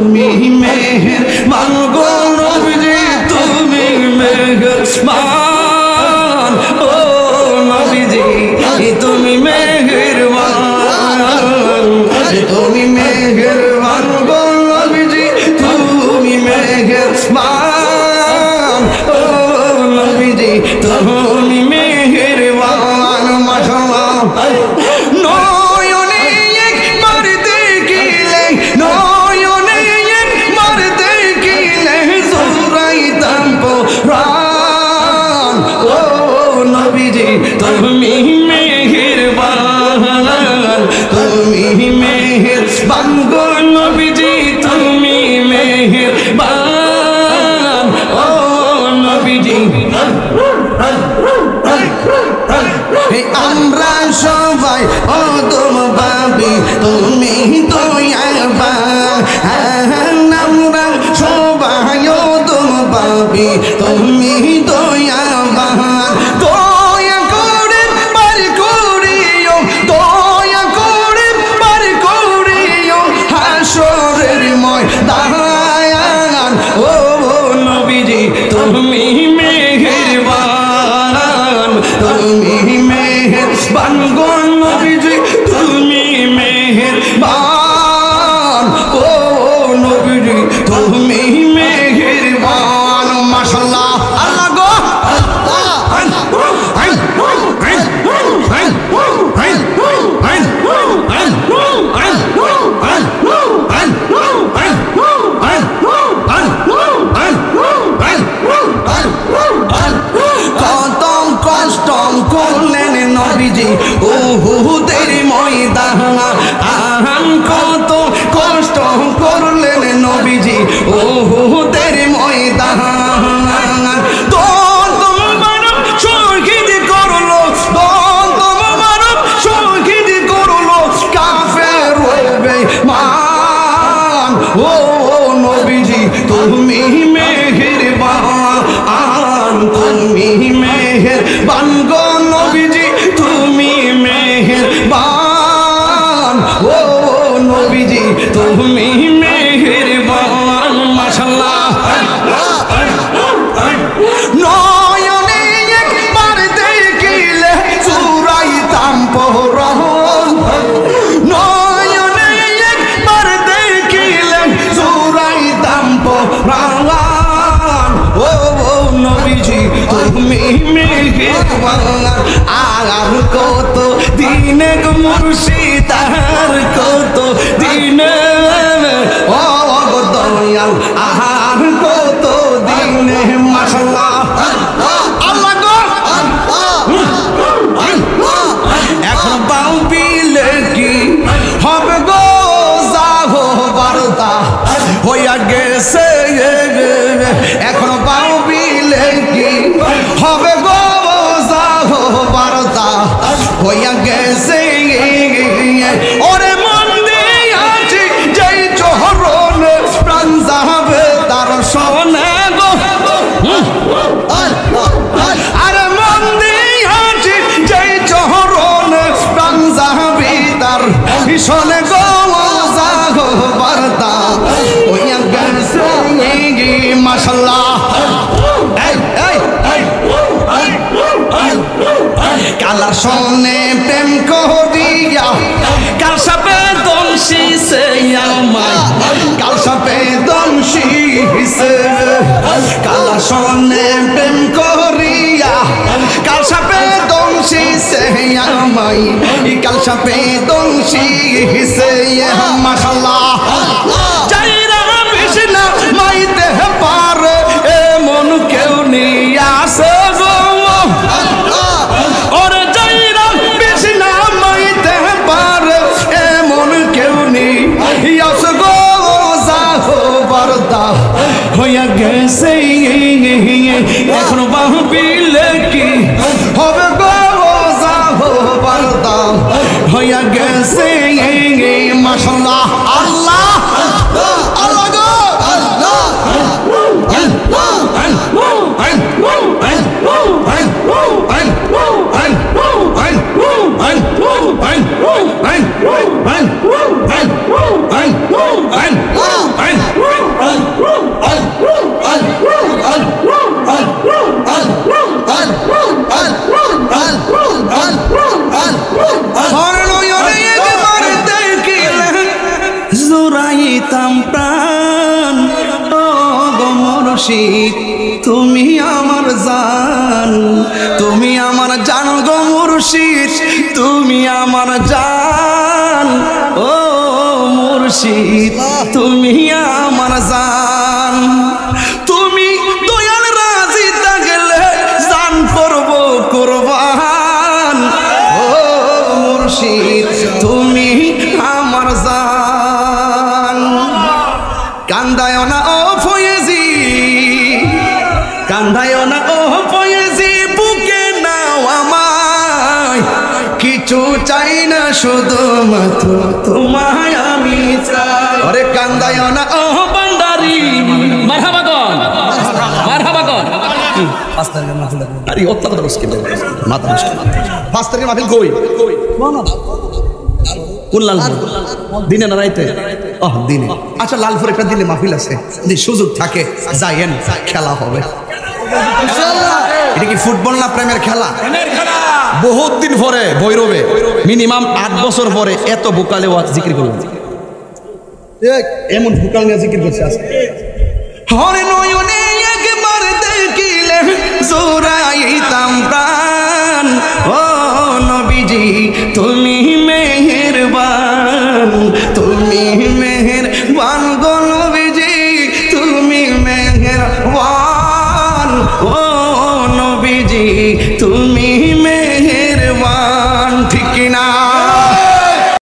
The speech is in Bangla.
তুমি মেহেরবান গো নবীজি তুমি মেহেরবান ও নবীজি তুমি মেহেরবান তুমি মেহেরবান গো নবীজি তুমি মেহেরবান ও নবীজি তুমি মেহেরবান মাশাআল্লাহ নয়নে একবার দেখিলে নয়নে একবার দেখিলে জুরাইতাম প্রাণ ও নবীজি তুমি মেহেরবান তুমি মেহেরবান গো নবীজি তুমি মেহেরবান ও নবীজি আমরা সবাই অদম ভাবি তুমি দয়াবান আমরা সবাই অদম ভাবি তুমি দয়াবান দয়া করে বার করিও দয়া করে বার করিও হাসরের ময়দান ও নবীজি তুমি মেহেরবান তুমি মেহেরবান গো নবীজি তুমি মেহেরবান ও নবীজি তুমি মেহেরবান মাশাআল্লাহ আল্লাহ গো কত কষ্ট করলেন নবীজি উহুদের ময়দান কত কষ্ট করলেন নবীজি উহুদের ময়দান দন্তম মানব শহীদ করলো দন্তম মানব শহীদ করলো কাফের বেঈমান ও নবীজি তুমি মেহেরবান তুমি মেহেরবান গো নবীজি তুমি মেহেরবান ও নবীজি তুমি মেহেরবান মাশাআল্লাহ নয়নে একবার দেখিলে জুরাইতাম পরাণ নয়নে একবার দেখিলে জুরাইতাম পরাণ ও নবীজি তুমি মেহেরবান আর কত দিনে মুর্শিদ আর কত দিনে ও দয়াল আর কত দিনে মাশাআল্লাহ আল্লাহ গো এখন পাও বিলে কি হবে গো যাহো বারতা হইয়া গেছে এখন পাও বিলে কি হবে গো যাহো বারতা হইয়া গেছে ওরে মন দিয়াছি যেই চরণে প্রাণ যাবে তার সনে গো আরে মন দিয়াছি যেই চরণে প্রাণ যাবে তার সনে গো যাহো বারতা হইয়া গেছে মাশাআল্লাহ কালা সনে প্রেম করিয়া কাল সাপে দংশি সে আমায় কাল সাপে দংশি সে কালা সনে প্রেম করিয়া কাল সাপে দংশি সে আমায় কাল সাপে দংশি সে মাশাআল্লাহ যাইরা বিষ্ণা মাইতে পারে এমন কেউ নিয়ে আসে হইয়া গেছে এখনো বাহবিলে কি হবে গো যাহো বারতা হইয়া গেছে মাশাআল্লাহ আল্লাহ আল্লাহ গো আল্লাহ জুড়াইতাম প্রাণ ও গো মুর্শিদ তুমি আমার জান, তুমি আমার জান গো মুর্শিদ তুমি আমার জান, ও মুর্শিদ তুমি আমার জান। তুমি দয়াল রাজি থাকলে জান করব কুরবান, ও মুর্শিদ তুমি আমার জান। কান্দায় না ও ফয়েজি, কান্দায় না ও ফয়েজি, বুকে নাও আমায়, কিছু চাই না শুধুমাত্র তোমায় আমি চাই। আরে কান্দায় না ও ভান্ডারি, মারহাবা কর, মারহাবা কর। আরে অত্যাচার করছিস মাথা নষ্ট। 5 তারিখের মাহফিল কই? কোন লালপুর? দিনে না রাইতে? ওহ দিনে। আচ্ছা লালপুর একটা দিনে মাহফিল আছে, যদি সুযোগ থাকে যাইয়েন, খেলা হবে ইনশাআল্লাহ। এটা কি ফুটবল না প্রেমের খেলা? বহুত দিন পরে ভৈরবে মিনিমাম 8 বছর পরে এত ভোকালে জিকির করলাম, এমন ভোকাল নিয়ে জিকির করছে আজকে। হরে নয়নে একবার দেখিলে জোড়াইতাম প্রাণ